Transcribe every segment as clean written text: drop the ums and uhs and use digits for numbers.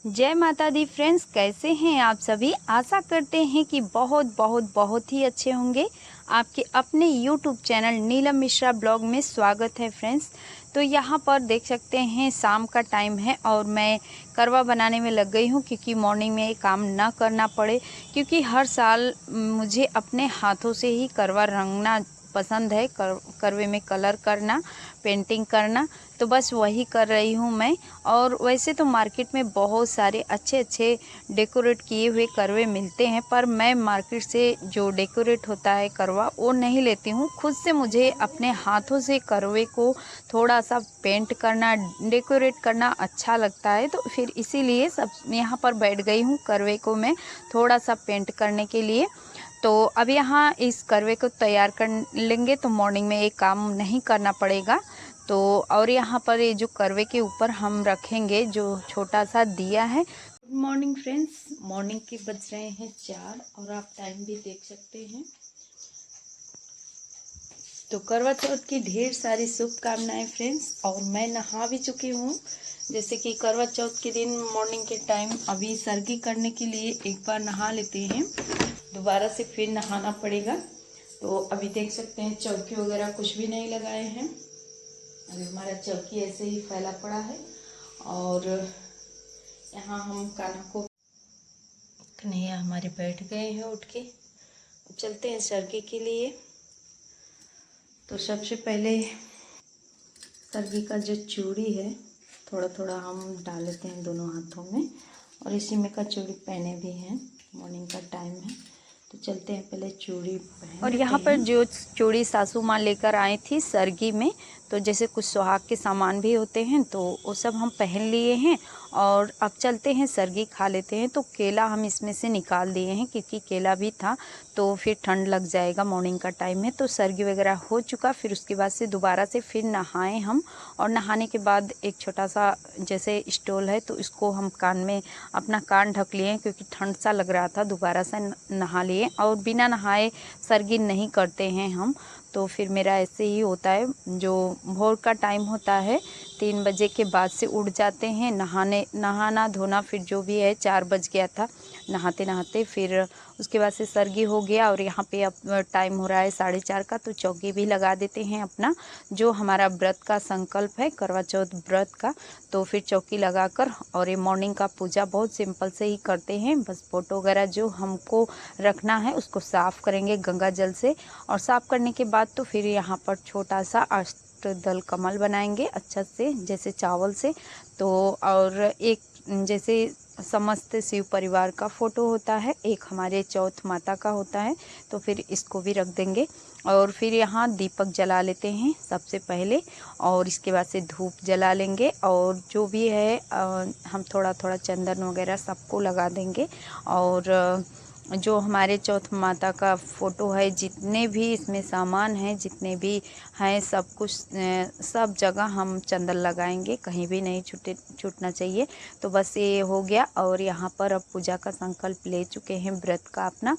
जय माता दी फ्रेंड्स, कैसे हैं आप सभी। आशा करते हैं कि बहुत ही अच्छे होंगे। आपके अपने YouTube channel Neelam Mishra blog में स्वागत है फ्रेंड्स। तो यहाँ पर देख सकते हैं शाम का टाइम है और मैं करवा बनाने में लग गई हूँ क्योंकि मॉर्निंग में ये काम ना करना पड़े, क्योंकि हर साल मुझे अपने हाथों से ही करवा रंगना पसंद है। करवे में कलर करना, पेंटिंग करना, तो बस वही कर रही हूँ मैं। और वैसे तो मार्केट में बहुत सारे अच्छे डेकोरेट किए हुए करवे मिलते हैं, पर मैं मार्केट से जो डेकोरेट होता है करवा वो नहीं लेती हूँ। खुद से मुझे अपने हाथों से करवे को थोड़ा सा पेंट करना, डेकोरेट करना अच्छा लगता है। तो फिर इसीलिए सब यहाँ पर बैठ गई हूँ करवे को मैं थोड़ा सा पेंट करने के लिए। तो अब यहाँ इस करवे को तैयार कर लेंगे तो मॉर्निंग में एक काम नहीं करना पड़ेगा। तो और यहाँ पर ये जो करवे के ऊपर हम रखेंगे जो छोटा सा दिया है। गुड मॉर्निंग फ्रेंड्स, मॉर्निंग के बज रहे हैं 4 और आप टाइम भी देख सकते हैं। तो करवा चौथ की ढेर सारी शुभकामनाएं फ्रेंड्स। और मैं नहा भी चुकी हूँ। जैसे कि करवा चौथ के दिन मॉर्निंग के टाइम अभी सर्गी करने के लिए एक बार नहा लेते हैं, दोबारा से फिर नहाना पड़ेगा। तो अभी देख सकते हैं चौकी वगैरह कुछ भी नहीं लगाए हैं। अभी हमारा चौकी ऐसे ही फैला पड़ा है। और यहाँ हम कान्हा को कन्हैया हमारे बैठ गए हैं उठ के। चलते हैं सर्गी के लिए। तो सबसे पहले सर्गी का जो चूड़ी है थोड़ा थोड़ा हम डाल लेते हैं दोनों हाथों में, और इसी में का चूड़ी पहने भी हैं। मॉर्निंग का टाइम है तो चलते हैं पहले चूड़ी पहन। और यहाँ पर जो चूड़ी सासू माँ लेकर आई थी सर्गी में, तो जैसे कुछ सुहाग के सामान भी होते हैं तो वो सब हम पहन लिए हैं। और अब चलते हैं सर्गी खा लेते हैं। तो केला हम इसमें से निकाल दिए हैं क्योंकि केला भी था तो फिर ठंड लग जाएगा, मॉर्निंग का टाइम है। तो सर्गी वगैरह हो चुका, फिर उसके बाद से दोबारा से फिर नहाए हम। और नहाने के बाद एक छोटा सा जैसे स्टॉल है तो इसको हम कान में अपना कान ढक लिए क्योंकि ठंड सा लग रहा था। दोबारा से नहा लिए और बिना नहाए सर्गी नहीं करते हैं हम। तो फिर मेरा ऐसे ही होता है, जो भोर का टाइम होता है 3 बजे के बाद से उठ जाते हैं नहाना धोना, फिर जो भी है 4 बज गया था नहाते नहाते। फिर उसके बाद से सर्गी हो गया और यहाँ पे अब टाइम हो रहा है 4:30 का। तो चौकी भी लगा देते हैं अपना, जो हमारा व्रत का संकल्प है करवा चौथ व्रत का। तो फिर चौकी लगाकर और ये मॉर्निंग का पूजा बहुत सिंपल से ही करते हैं। बस फोटो वगैरह जो हमको रखना है उसको साफ़ करेंगे गंगा जल से, और साफ़ करने के बाद तो फिर यहाँ पर छोटा सा अष्टदल कमल बनाएंगे अच्छा से जैसे चावल से। तो और एक जैसे समस्त शिव परिवार का फ़ोटो होता है, एक हमारे चौथ माता का होता है, तो फिर इसको भी रख देंगे। और फिर यहाँ दीपक जला लेते हैं सबसे पहले, और इसके बाद से धूप जला लेंगे। और जो भी है हम थोड़ा थोड़ा चंदन वगैरह सबको लगा देंगे। और जो हमारे चौथ माता का फ़ोटो है, जितने भी इसमें सामान हैं जितने भी हैं सब कुछ सब जगह हम चंदन लगाएंगे, कहीं भी नहीं छूटना चाहिए। तो बस ये हो गया। और यहाँ पर अब पूजा का संकल्प ले चुके हैं व्रत का अपना।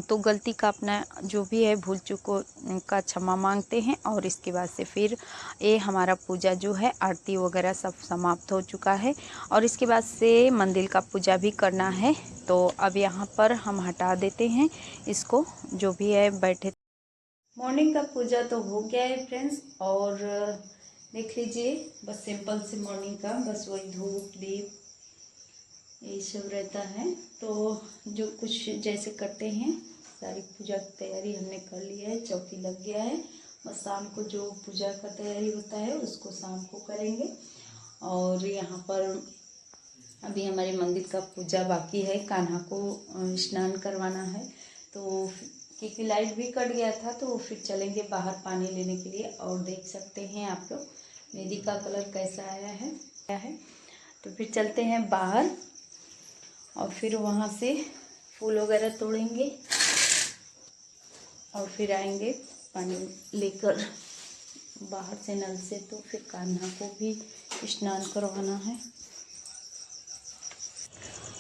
तो गलती का अपना जो भी है भूल चूकों का क्षमा मांगते हैं। और इसके बाद से फिर ये हमारा पूजा जो है आरती वगैरह सब समाप्त हो चुका है। और इसके बाद से मंदिर का पूजा भी करना है। तो अब यहाँ पर हम हटा देते हैं इसको, जो भी है बैठे। मॉर्निंग का पूजा तो हो गया है फ्रेंड्स। और देख लीजिए बस सिंपल से मॉर्निंग का बस वही धूप दीप यही सब रहता है। तो जो कुछ जैसे करते हैं सारी पूजा की तैयारी हमने कर ली है, चौकी लग गया है। बस शाम को जो पूजा का तैयारी होता है उसको शाम को करेंगे। और यहाँ पर अभी हमारे मंदिर का पूजा बाकी है, कान्हा को स्नान करवाना है। तो क्योंकि लाइट भी कट गया था तो फिर चलेंगे बाहर पानी लेने के लिए। और देख सकते हैं आप लोग मेहंदी का कलर कैसा आया है। तो फिर चलते हैं बाहर और फिर वहाँ से फूल वगैरह तोड़ेंगे और फिर आएंगे पानी लेकर बाहर से नल से। तो फिर कान्हा को भी स्नान करवाना है।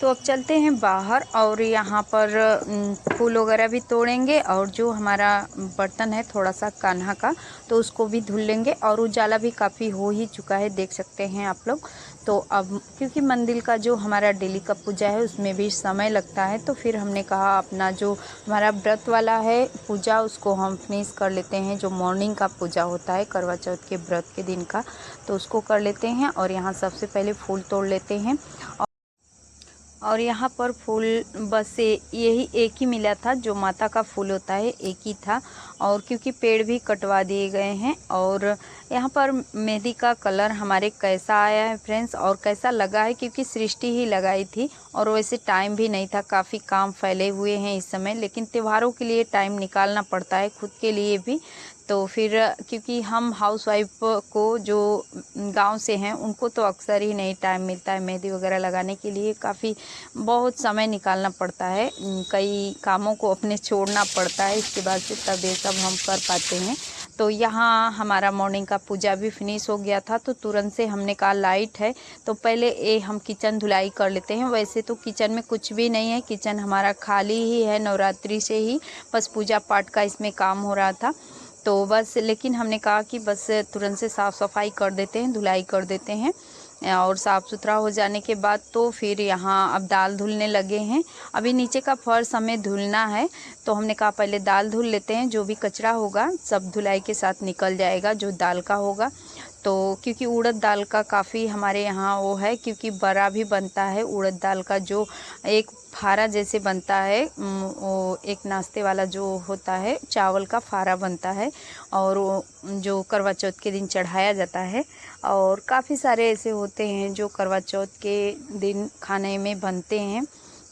तो अब चलते हैं बाहर और यहाँ पर फूल वगैरह भी तोड़ेंगे और जो हमारा बर्तन है थोड़ा सा कान्हा का, तो उसको भी धुल लेंगे। और उजाला भी काफ़ी हो ही चुका है, देख सकते हैं आप लोग। तो अब क्योंकि मंदिर का जो हमारा डेली का पूजा है उसमें भी समय लगता है, तो फिर हमने कहा अपना जो हमारा व्रत वाला है पूजा उसको हम फिनिश कर लेते हैं। जो मॉर्निंग का पूजा होता है करवा चौथ के व्रत के दिन का, तो उसको कर लेते हैं। और यहाँ सबसे पहले फूल तोड़ लेते हैं। और यहाँ पर फूल बस यही एक ही मिला था, जो माता का फूल होता है एक ही था। और क्योंकि पेड़ भी कटवा दिए गए हैं। और यहाँ पर मेहंदी का कलर हमारे कैसा आया है फ्रेंड्स और कैसा लगा है, क्योंकि सृष्टि ही लगाई थी और वैसे टाइम भी नहीं था, काफ़ी काम फैले हुए हैं इस समय। लेकिन त्योहारों के लिए टाइम निकालना पड़ता है खुद के लिए भी। तो फिर क्योंकि हम हाउसवाइफ को जो गांव से हैं उनको तो अक्सर ही नहीं टाइम मिलता है मेहंदी वगैरह लगाने के लिए, काफ़ी बहुत समय निकालना पड़ता है, कई कामों को अपने छोड़ना पड़ता है, इसके बाद से तब ये सब हम कर पाते हैं। तो यहाँ हमारा मॉर्निंग का पूजा भी फिनिश हो गया था, तो तुरंत से हमने कहा लाइट है तो पहले हम किचन धुलाई कर लेते हैं। वैसे तो किचन में कुछ भी नहीं है, किचन हमारा खाली ही है, नवरात्रि से ही बस पूजा पाठ का इसमें काम हो रहा था। तो बस लेकिन हमने कहा कि बस तुरंत से साफ़ सफाई कर देते हैं, धुलाई कर देते हैं। और साफ़ सुथरा हो जाने के बाद तो फिर यहाँ अब दाल धुलने लगे हैं। अभी नीचे का फर्श हमें धुलना है, तो हमने कहा पहले दाल धुल लेते हैं, जो भी कचरा होगा सब धुलाई के साथ निकल जाएगा जो दाल का होगा। तो क्योंकि उड़द दाल का काफ़ी हमारे यहाँ वो है, क्योंकि बड़ा भी बनता है उड़द दाल का, जो एक फारा जैसे बनता है, वो एक नाश्ते वाला जो होता है चावल का फारा बनता है और जो करवा चौथ के दिन चढ़ाया जाता है। और काफ़ी सारे ऐसे होते हैं जो करवा चौथ के दिन खाने में बनते हैं।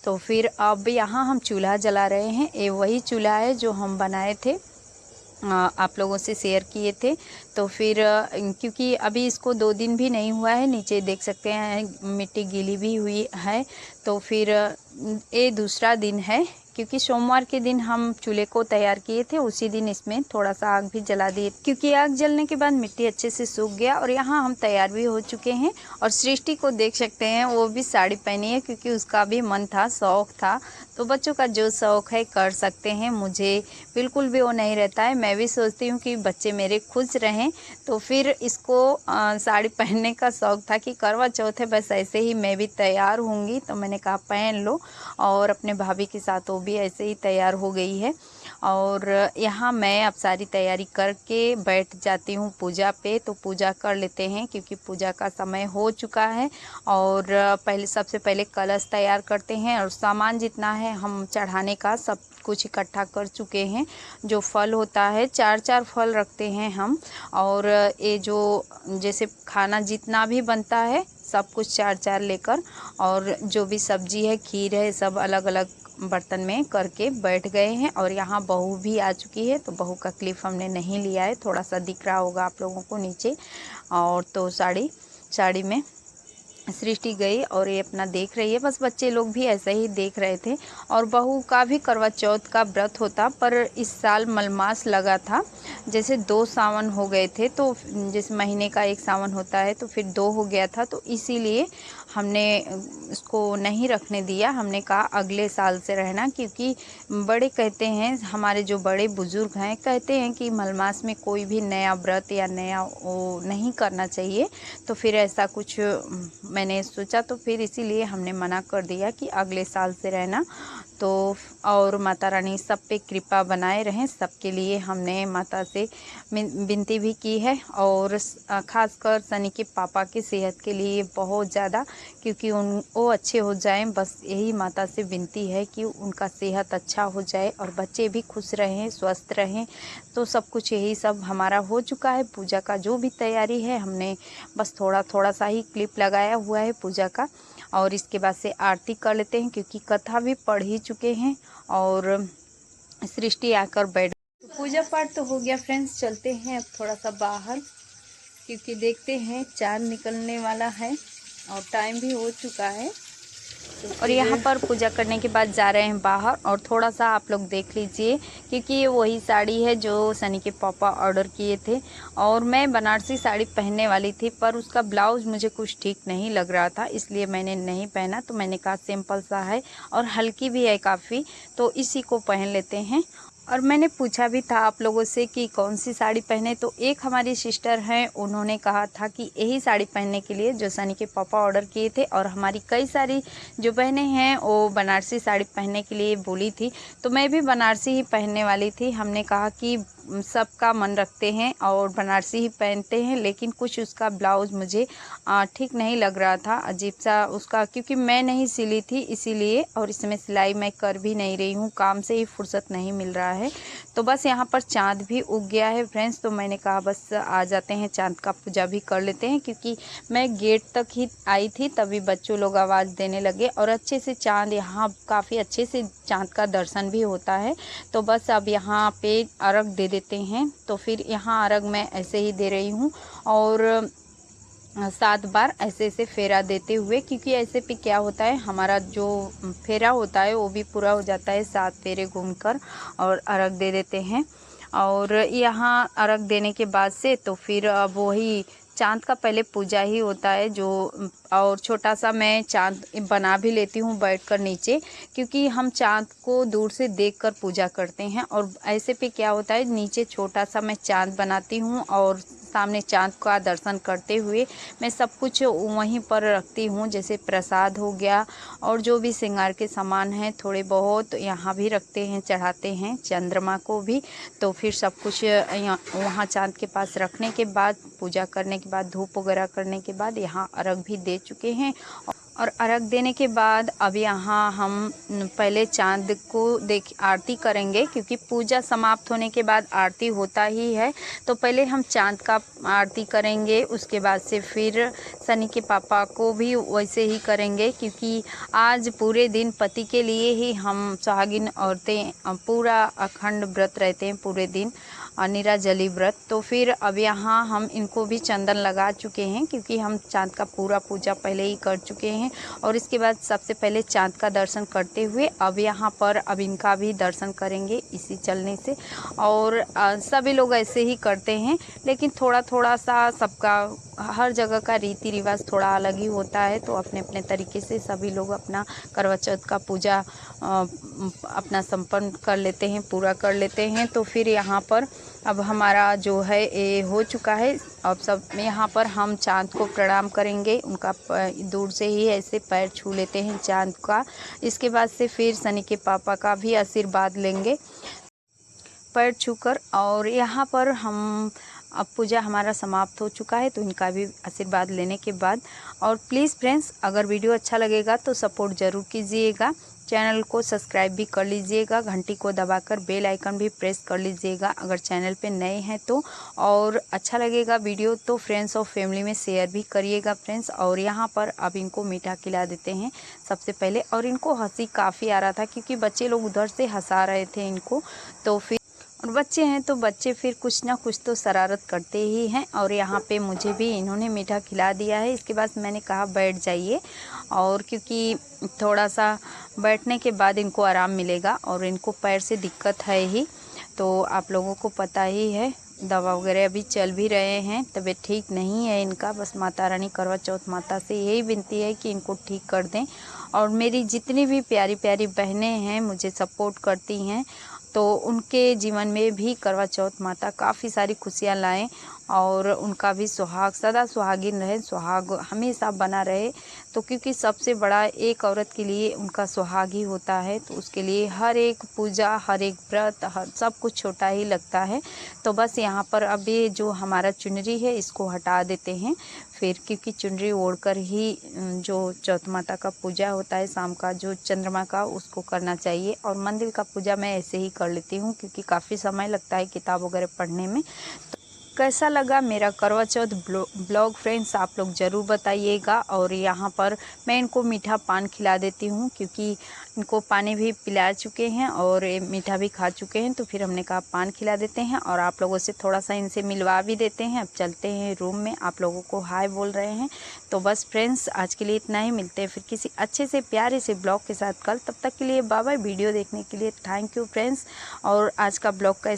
तो फिर अब यहाँ हम चूल्हा जला रहे हैं, ये वही चूल्हा है जो हम बनाए थे, आप लोगों से शेयर किए थे। तो फिर क्योंकि अभी इसको 2 दिन भी नहीं हुआ है, नीचे देख सकते हैं मिट्टी गीली भी हुई है। तो फिर ये दूसरा दिन है, क्योंकि सोमवार के दिन हम चूल्हे को तैयार किए थे, उसी दिन इसमें थोड़ा सा आग भी जला दिए, क्योंकि आग जलने के बाद मिट्टी अच्छे से सूख गया। और यहाँ हम तैयार भी हो चुके हैं। और सृष्टि को देख सकते हैं, वो भी साड़ी पहनी है, क्योंकि उसका भी मन था, शौक़ था। तो बच्चों का जो शौक़ है कर सकते हैं, मुझे बिल्कुल भी वो नहीं रहता है। मैं भी सोचती हूँ कि बच्चे मेरे खुश रहें, तो फिर इसको साड़ी पहनने का शौक़ था कि करवा चौथ है, बस ऐसे ही मैं भी तैयार होंगी, तो मैंने कहा पहन लो। और अपने भाभी के साथ वो भी ऐसे ही तैयार हो गई है। और यहाँ मैं अब सारी तैयारी करके बैठ जाती हूँ पूजा पे। तो पूजा कर लेते हैं, क्योंकि पूजा का समय हो चुका है। और पहले सबसे पहले कलश तैयार करते हैं, और सामान जितना है हम चढ़ाने का सब कुछ इकट्ठा कर चुके हैं। जो फल होता है 4-4 फल रखते हैं हम। और ये जो जैसे खाना जितना भी बनता है सब कुछ 4-4 लेकर, और जो भी सब्जी है खीर है सब अलग अलग बर्तन में करके बैठ गए हैं। और यहाँ बहू भी आ चुकी है, तो बहू का क्लिप हमने नहीं लिया है, थोड़ा सा दिख रहा होगा आप लोगों को नीचे। और तो साड़ी में सृष्टि गई और ये अपना देख रही है, बस बच्चे लोग भी ऐसे ही देख रहे थे। और बहू का भी करवा चौथ का व्रत होता, पर इस साल मलमास लगा था, जैसे 2 सावन हो गए थे। तो जिस महीने का 1 सावन होता है तो फिर 2 हो गया था, तो इसीलिए हमने इसको नहीं रखने दिया। हमने कहा अगले साल से रहना, क्योंकि बड़े कहते हैं, हमारे जो बड़े बुजुर्ग हैं कहते हैं कि मलमास में कोई भी नया व्रत या नया वो नहीं करना चाहिए। तो फिर ऐसा कुछ मैंने सोचा, तो फिर इसीलिए हमने मना कर दिया कि अगले साल से रहना। तो और माता रानी सब पे कृपा बनाए रहें, सबके लिए हमने माता से विनती भी की है। और ख़ासकर सनी के पापा की सेहत के लिए बहुत ज़्यादा, क्योंकि वो अच्छे हो जाएं, बस यही माता से विनती है कि उनका सेहत अच्छा हो जाए और बच्चे भी खुश रहें, स्वस्थ रहें। तो सब कुछ यही सब हमारा हो चुका है। पूजा का जो भी तैयारी है हमने बस थोड़ा थोड़ा सा ही क्लिप लगाया हुआ है पूजा का। और इसके बाद से आरती कर लेते हैं, क्योंकि कथा भी पढ़ ही चुके हैं। और सृष्टि आकर बैठ, पूजा पाठ तो हो गया फ्रेंड्स। चलते हैं अब थोड़ा सा बाहर, क्योंकि देखते हैं चाँद निकलने वाला है और टाइम भी हो चुका है। और यहाँ पर पूजा करने के बाद जा रहे हैं बाहर। और थोड़ा सा आप लोग देख लीजिए, क्योंकि ये वही साड़ी है जो सनी के पापा ऑर्डर किए थे। और मैं बनारसी साड़ी पहनने वाली थी, पर उसका ब्लाउज़ मुझे कुछ ठीक नहीं लग रहा था, इसलिए मैंने नहीं पहना। तो मैंने कहा सिंपल सा है और हल्की भी है काफ़ी, तो इसी को पहन लेते हैं। और मैंने पूछा भी था आप लोगों से कि कौन सी साड़ी पहने, तो एक हमारी सिस्टर हैं, उन्होंने कहा था कि यही साड़ी पहनने के लिए जो सनी के पापा ऑर्डर किए थे। और हमारी कई सारी जो बहनें हैं वो बनारसी साड़ी पहनने के लिए बोली थी, तो मैं भी बनारसी ही पहनने वाली थी। हमने कहा कि सबका मन रखते हैं और बनारसी ही पहनते हैं, लेकिन कुछ उसका ब्लाउज़ मुझे ठीक नहीं लग रहा था, अजीब सा उसका, क्योंकि मैं नहीं सिली थी इसीलिए। और इसमें सिलाई मैं कर भी नहीं रही हूँ, काम से ही फुर्सत नहीं मिल रहा है। तो बस यहाँ पर चाँद भी उग गया है फ्रेंड्स, तो मैंने कहा बस आ जाते हैं, चाँद का पूजा भी कर लेते हैं। क्योंकि मैं गेट तक ही आई थी तभी बच्चों लोग आवाज़ देने लगे, और अच्छे से चाँद यहाँ काफ़ी अच्छे से चाँद का दर्शन भी होता है। तो बस अब यहाँ पे अर्घ दे देते हैं। तो फिर यहाँ अर्घ मैं ऐसे ही दे रही हूँ, और 7 बार ऐसे ऐसे फेरा देते हुए, क्योंकि ऐसे पे क्या होता है, हमारा जो फेरा होता है वो भी पूरा हो जाता है। 7 फेरे घूमकर और अर्घ दे देते हैं। और यहाँ अर्घ देने के बाद से तो फिर अब वही चाँद का पहले पूजा ही होता है जो, और छोटा सा मैं चाँद बना भी लेती हूँ बैठकर नीचे, क्योंकि हम चाँद को दूर से देखकर पूजा करते हैं। और ऐसे पे क्या होता है, नीचे छोटा सा मैं चाँद बनाती हूँ और सामने चाँद का दर्शन करते हुए मैं सब कुछ वहीं पर रखती हूँ, जैसे प्रसाद हो गया और जो भी श्रृंगार के सामान हैं थोड़े बहुत यहाँ भी रखते हैं, चढ़ाते हैं चंद्रमा को भी। तो फिर सब कुछ वहाँ चाँद के पास रखने के बाद, पूजा करने के बाद, धूप वगैरह करने के बाद यहाँ अर्घ भी दे चुके हैं। और अर्घ देने के बाद अब यहाँ हम पहले चाँद को देख आरती करेंगे, क्योंकि पूजा समाप्त होने के बाद आरती होता ही है। तो पहले हम चाँद का आरती करेंगे, उसके बाद से फिर सनी के पापा को भी वैसे ही करेंगे, क्योंकि आज पूरे दिन पति के लिए ही हम सुहागिन औरतें पूरा अखंड व्रत रहते हैं, पूरे दिन निराजली व्रत। तो फिर अब यहाँ हम इनको भी चंदन लगा चुके हैं, क्योंकि हम चाँद का पूरा पूजा पहले ही कर चुके हैं। और इसके बाद सबसे पहले चाँद का दर्शन करते हुए अब यहाँ पर अब इनका भी दर्शन करेंगे इसी चलने से। और सभी लोग ऐसे ही करते हैं, लेकिन थोड़ा थोड़ा सा सबका हर जगह का रीति रिवाज थोड़ा अलग ही होता है। तो अपने अपने तरीके से सभी लोग अपना करवा चौथ का पूजा अपना संपन्न कर लेते हैं, पूरा कर लेते हैं। तो फिर यहाँ पर अब हमारा जो है ये हो चुका है। अब सब यहाँ पर हम चाँद को प्रणाम करेंगे, उनका दूर से ही ऐसे पैर छू लेते हैं चाँद का। इसके बाद से फिर सनी के पापा का भी आशीर्वाद लेंगे पैर छूकर। और यहाँ पर हम अब पूजा हमारा समाप्त हो चुका है, तो इनका भी आशीर्वाद लेने के बाद। और प्लीज़ फ्रेंड्स, अगर वीडियो अच्छा लगेगा तो सपोर्ट ज़रूर कीजिएगा, चैनल को सब्सक्राइब भी कर लीजिएगा, घंटी को दबाकर बेल आइकन भी प्रेस कर लीजिएगा अगर चैनल पे नए हैं तो। और अच्छा लगेगा वीडियो तो फ्रेंड्स और फैमिली में शेयर भी करिएगा फ्रेंड्स। और यहाँ पर अब इनको मीठा खिला देते हैं सबसे पहले। और इनको हंसी काफ़ी आ रहा था, क्योंकि बच्चे लोग उधर से हंसा रहे थे इनको। तो फिर और बच्चे हैं तो बच्चे फिर कुछ ना कुछ तो शरारत करते ही हैं। और यहाँ पे मुझे भी इन्होंने मीठा खिला दिया है। इसके बाद मैंने कहा बैठ जाइए, और क्योंकि थोड़ा सा बैठने के बाद इनको आराम मिलेगा, और इनको पैर से दिक्कत है ही, तो आप लोगों को पता ही है। दवा वगैरह अभी चल भी रहे हैं, तबीयत ठीक नहीं है इनका। बस माता रानी करवा चौथ माता से यही विनती है कि इनको ठीक कर दें। और मेरी जितनी भी प्यारी प्यारी बहनें हैं मुझे सपोर्ट करती हैं, तो उनके जीवन में भी करवा चौथ माता काफ़ी सारी खुशियाँ लाएं, और उनका भी सुहाग सदा सुहागिन रहे, सुहाग हमेशा बना रहे। तो क्योंकि सबसे बड़ा एक औरत के लिए उनका सुहाग ही होता है, तो उसके लिए हर एक पूजा, हर एक व्रत, हर सब कुछ छोटा ही लगता है। तो बस यहाँ पर अब ये जो हमारा चुनरी है इसको हटा देते हैं फिर, क्योंकि चुनरी ओढ़कर ही जो चौथ माता का पूजा होता है शाम का, जो चंद्रमा का, उसको करना चाहिए। और मंदिर का पूजा मैं ऐसे ही कर लेती हूँ, क्योंकि काफ़ी समय लगता है किताब वगैरह पढ़ने में। कैसा लगा मेरा करवा चौथ ब्लॉग फ्रेंड्स, आप लोग ज़रूर बताइएगा। और यहाँ पर मैं इनको मीठा पान खिला देती हूँ, क्योंकि इनको पानी भी पिला चुके हैं और ये मीठा भी खा चुके हैं, तो फिर हमने कहा पान खिला देते हैं और आप लोगों से थोड़ा सा इनसे मिलवा भी देते हैं। अब चलते हैं रूम में, आप लोगों को हाय बोल रहे हैं। तो बस फ्रेंड्स, आज के लिए इतना ही, मिलते हैं फिर किसी अच्छे से प्यारे से ब्लॉग के साथ कल। तब तक के लिए बाय बाय। वीडियो देखने के लिए थैंक यू फ्रेंड्स। और आज का ब्लॉग का